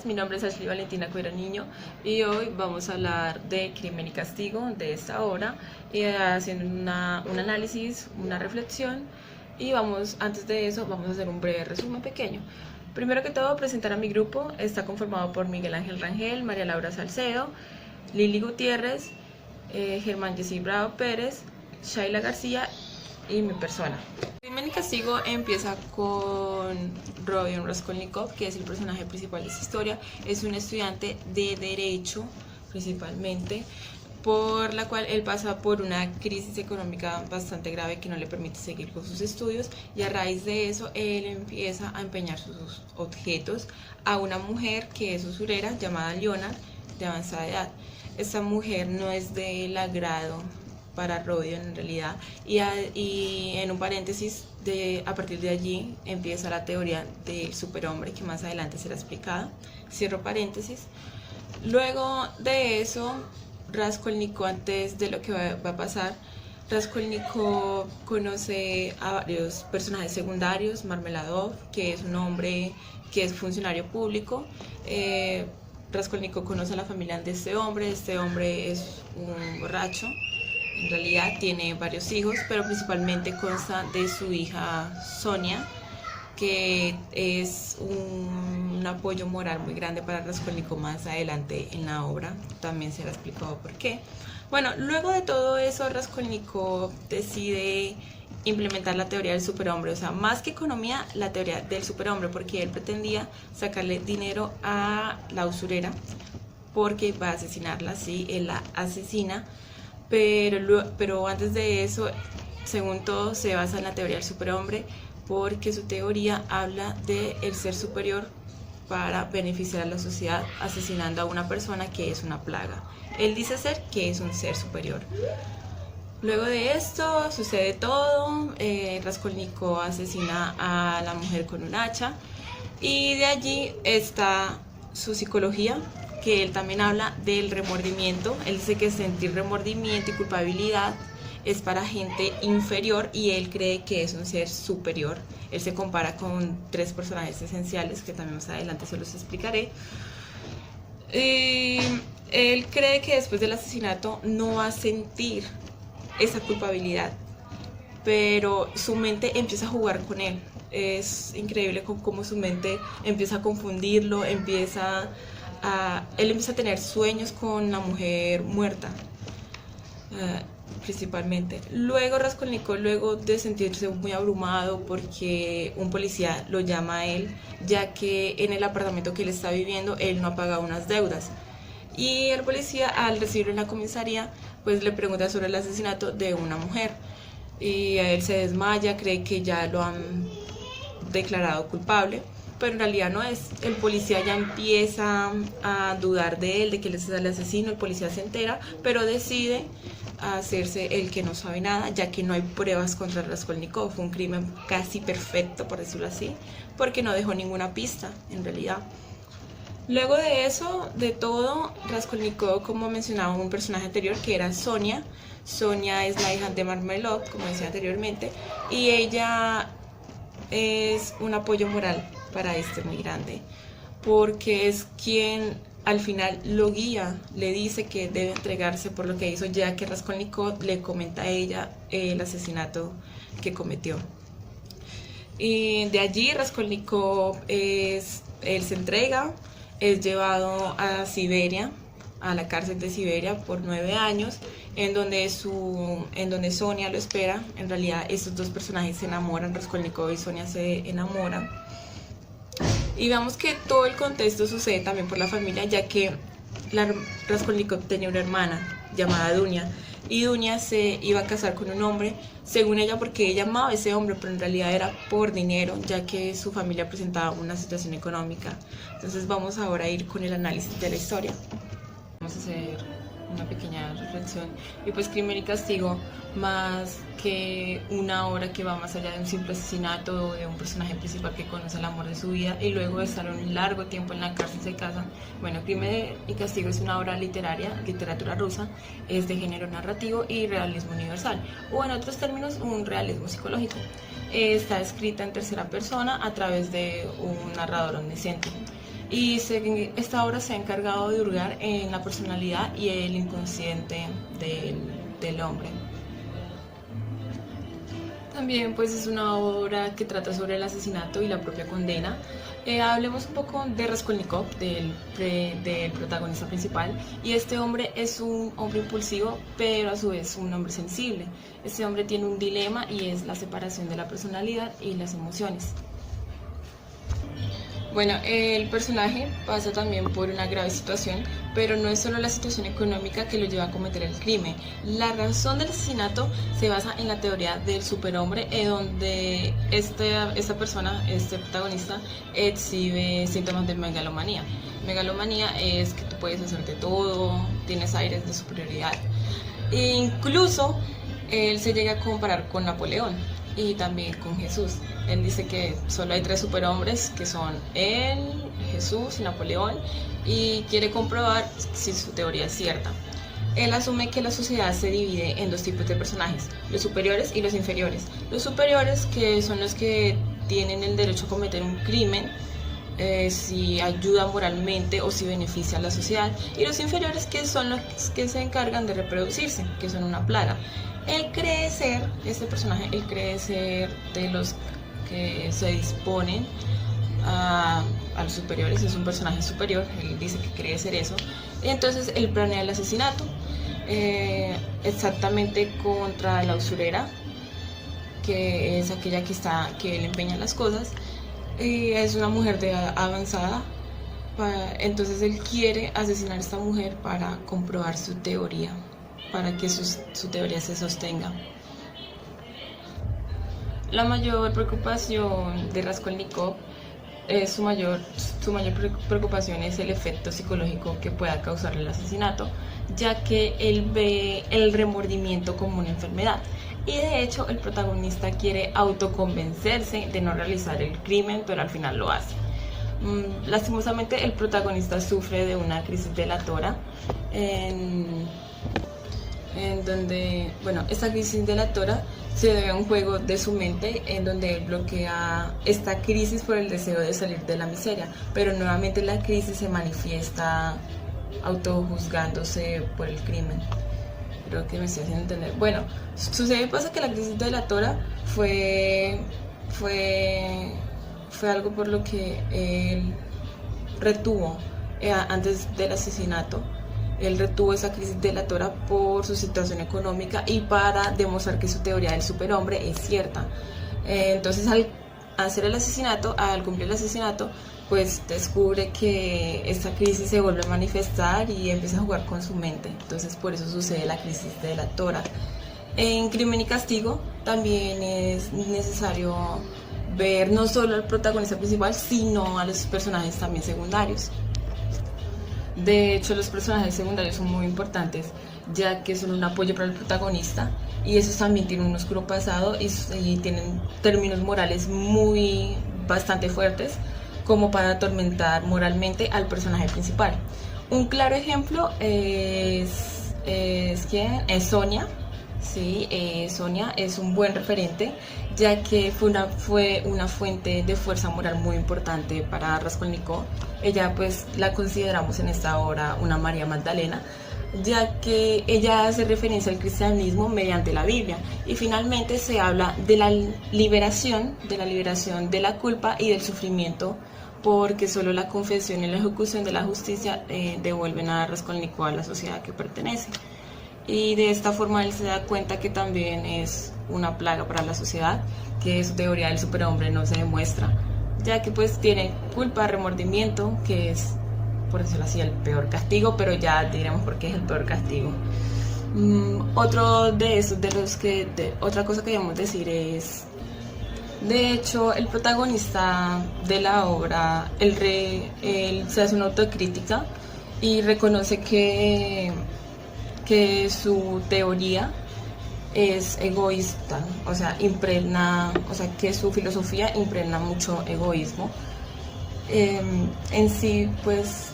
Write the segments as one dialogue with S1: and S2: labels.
S1: mi nombre es Ashley Valentina Cuero Niño y hoy vamos a hablar de Crimen y Castigo de esta obra y haciendo un análisis, una reflexión y antes de eso vamos a hacer un breve resumen pequeño. Primero que todo, presentar a mi grupo. Está conformado por Miguel Ángel Rangel, María Laura Salcedo, Lili Gutiérrez, Germán Jessy Bravo Pérez, Shaila García y mi persona. Crimen y Castigo empieza con Rodion Raskolnikov, que es el personaje principal de esta historia. Es un estudiante de Derecho, principalmente, por la cual él pasa por una crisis económica bastante grave que no le permite seguir con sus estudios, y a raíz de eso él empieza a empeñar sus objetos a una mujer que es usurera llamada Leona, de avanzada edad. Esta mujer no es del agrado para Rodion en realidad, y en un paréntesis, a partir de allí empieza la teoría del superhombre, que más adelante será explicada. Cierro paréntesis. Luego de eso, Raskolnikov, antes de lo que va a pasar, Raskolnikov conoce a varios personajes secundarios. Marmeladov, que es un hombre que es funcionario público. Raskolnikov conoce a la familia de este hombre es un borracho. En realidad tiene varios hijos, pero principalmente consta de su hija Sonia, que es un apoyo moral muy grande para Raskolnikov más adelante en la obra. También será explicado por qué. Bueno, luego de todo eso, Raskolnikov decide implementar la teoría del superhombre, o sea, más que economía, la teoría del superhombre, porque él pretendía sacarle dinero a la usurera, porque va a asesinarla. Sí, él la asesina, pero antes de eso, según todo, se basa en la teoría del superhombre, porque su teoría habla de el ser superior para beneficiar a la sociedad, asesinando a una persona que es una plaga. Él dice ser que es un ser superior. Luego de esto sucede todo. Raskolnikov asesina a la mujer con un hacha, y de allí está su psicología, que él también habla del remordimiento. Él dice que sentir remordimiento y culpabilidad es para gente inferior, y él cree que es un ser superior. Él se compara con tres personajes esenciales que también más adelante se los explicaré. Él cree que después del asesinato no va a sentir esa culpabilidad, pero su mente empieza a jugar con él. Es increíble cómo su mente empieza a confundirlo, él empieza a tener sueños con la mujer muerta, principalmente. Luego Raskolnikov, luego de sentirse muy abrumado porque un policía lo llama a él, ya que en el apartamento que él está viviendo él no ha pagado unas deudas, y el policía, al recibirlo en la comisaría, pues le pregunta sobre el asesinato de una mujer, y a él se desmaya, cree que ya lo han declarado culpable, pero en realidad no es. El policía ya empieza a dudar de él, de que él es el asesino. El policía se entera, pero decide hacerse el que no sabe nada, ya que no hay pruebas contra Raskolnikov. Fue un crimen casi perfecto, por decirlo así, porque no dejó ninguna pista, en realidad. Luego de eso, de todo, Raskolnikov, como mencionaba un personaje anterior, que era Sonia. Sonia es la hija de Marmeladov, como decía anteriormente, y ella es un apoyo moral para este muy grande, porque es quien al final lo guía, le dice que debe entregarse por lo que hizo, ya que Raskolnikov le comenta a ella el asesinato que cometió. Y de allí Raskolnikov él se entrega, es llevado a Siberia, a la cárcel de Siberia por 9 años, en donde Sonia lo espera. En realidad estos dos personajes se enamoran, Raskolnikov y Sonia se enamoran, y vemos que todo el contexto sucede también por la familia, ya que Raskolnikov tenía una hermana llamada Dunia, y Dunia se iba a casar con un hombre, según ella porque ella amaba a ese hombre, pero en realidad era por dinero, ya que su familia presentaba una situación económica. Entonces vamos ahora a ir con el análisis de la historia. Vamos a hacer una pequeña reflexión. Y pues Crimen y Castigo, más que una obra que va más allá de un simple asesinato de un personaje principal que conoce el amor de su vida y luego de estar un largo tiempo en la cárcel se casa. Bueno, Crimen y Castigo es una obra literaria, literatura rusa, es de género narrativo y realismo universal, o en otros términos, un realismo psicológico. Está escrita en tercera persona a través de un narrador omnisciente. y esta obra se ha encargado de hurgar en la personalidad y el inconsciente del hombre. También pues es una obra que trata sobre el asesinato y la propia condena. Hablemos un poco de Raskolnikov, del protagonista principal, y este hombre es un hombre impulsivo, pero a su vez un hombre sensible. Este hombre tiene un dilema y es la separación de la personalidad y las emociones. Bueno, el personaje pasa también por una grave situación, pero no es solo la situación económica que lo lleva a cometer el crimen. La razón del asesinato se basa en la teoría del superhombre, donde esta persona, este protagonista, exhibe síntomas de megalomanía. Megalomanía es que tú puedes hacerte todo, tienes aires de superioridad. E incluso él se llega a comparar con Napoleón y también con Jesús. Él dice que solo hay 3 superhombres, que son él, Jesús y Napoleón, y quiere comprobar si su teoría es cierta. Él asume que la sociedad se divide en 2 tipos de personajes, los superiores y los inferiores. Los superiores, que son los que tienen el derecho a cometer un crimen, si ayuda moralmente o si beneficia a la sociedad, y los inferiores, que son los que se encargan de reproducirse, que son una plaga. Este personaje, él cree ser de los que se disponen a los superiores, es un personaje superior, él dice que cree ser eso, y entonces él planea el asesinato, exactamente contra la usurera, que es aquella que él empeña las cosas, y es una mujer de edad avanzada, entonces él quiere asesinar a esta mujer para comprobar su teoría, para que su teoría se sostenga. La mayor preocupación de Raskolnikov, su mayor preocupación es el efecto psicológico que pueda causarle el asesinato, ya que él ve el remordimiento como una enfermedad. Y de hecho el protagonista quiere autoconvencerse de no realizar el crimen, pero al final lo hace. Lastimosamente el protagonista sufre de una crisis delatora, en donde, esta crisis delatora se debe a un juego de su mente, en donde él bloquea esta crisis por el deseo de salir de la miseria, pero nuevamente la crisis se manifiesta autojuzgándose por el crimen. Creo que me estoy haciendo entender. Pasa que la crisis delatora fue algo por lo que él retuvo antes del asesinato. Él retuvo esa crisis delatora por su situación económica y para demostrar que su teoría del superhombre es cierta. Entonces, al cumplir el asesinato, pues descubre que esta crisis se vuelve a manifestar y empieza a jugar con su mente. Entonces, por eso sucede la crisis delatora. En Crimen y Castigo también es necesario ver no solo al protagonista principal, sino a los personajes también secundarios. De hecho, los personajes secundarios son muy importantes, ya que son un apoyo para el protagonista, y esos también tienen un oscuro pasado y tienen términos morales bastante fuertes, como para atormentar moralmente al personaje principal. Un claro ejemplo es Sonia. Sí, Sonia es un buen referente, ya que fue una fuente de fuerza moral muy importante para Raskolnikov. Ella, pues, la consideramos en esta obra una María Magdalena, ya que ella hace referencia al cristianismo mediante la Biblia, y finalmente se habla de la liberación de la culpa y del sufrimiento, porque solo la confesión y la ejecución de la justicia devuelven a Raskolnikov a la sociedad que pertenece. Y de esta forma él se da cuenta que también es una plaga para la sociedad, que su teoría del superhombre no se demuestra, ya que pues tiene culpa, remordimiento, que es, por decirlo así, el peor castigo, pero ya diremos por qué es el peor castigo. Otra cosa que debemos decir es, de hecho, el protagonista de la obra, él se hace una autocrítica y reconoce que su teoría es egoísta, que su filosofía impregna mucho egoísmo. En sí, pues,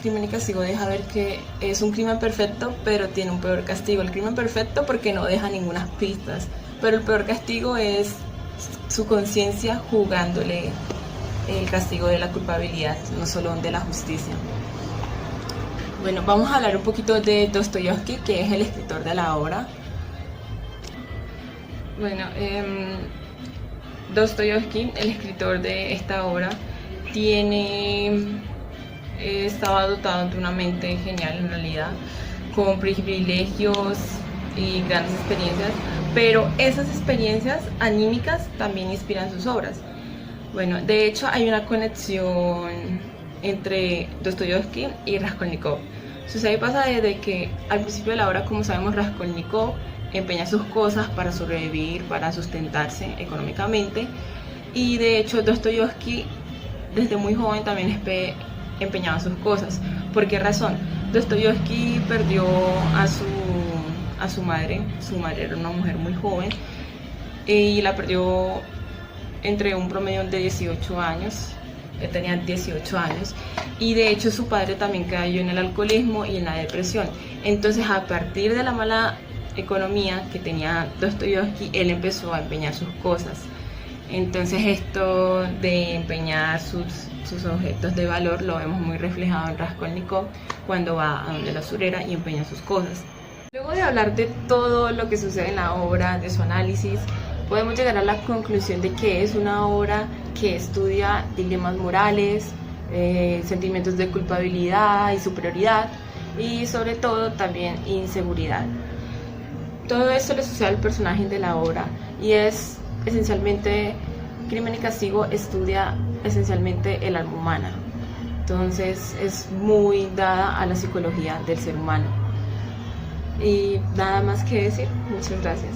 S1: Crimen y Castigo deja ver que es un crimen perfecto, pero tiene un peor castigo. El crimen perfecto porque no deja ninguna pistas, pero el peor castigo es su conciencia jugándole el castigo de la culpabilidad, no solo de la justicia. Bueno, vamos a hablar un poquito de Dostoyevsky, que es el escritor de la obra. Bueno, Dostoyevsky, el escritor de esta obra, estaba dotado de una mente genial en realidad, con privilegios y grandes experiencias, pero esas experiencias anímicas también inspiran sus obras. Bueno, de hecho hay una conexión entre Dostoyevsky y Raskolnikov. Sucede y pasa desde que al principio de la obra, como sabemos, Raskolnikov empeña sus cosas para sobrevivir, para sustentarse económicamente, y de hecho Dostoyevsky desde muy joven también empeñaba sus cosas. ¿Por qué razón? Dostoyevsky perdió a su madre era una mujer muy joven, y la perdió entre un promedio de 18 años, él tenía 18 años, y de hecho su padre también cayó en el alcoholismo y en la depresión. Entonces, a partir de la mala economía que tenía Dostoyevsky, él empezó a empeñar sus cosas. Entonces, esto de empeñar sus objetos de valor lo vemos muy reflejado en Raskolnikov cuando va a donde la usurera y empeña sus cosas. Luego de hablar de todo lo que sucede en la obra, de su análisis, podemos llegar a la conclusión de que es una obra que estudia dilemas morales, sentimientos de culpabilidad y superioridad, y sobre todo también inseguridad. Todo esto le sucede al personaje de la obra, y es esencialmente, Crimen y Castigo estudia esencialmente el alma humana. Entonces es muy dada a la psicología del ser humano. Y nada más que decir, muchas gracias.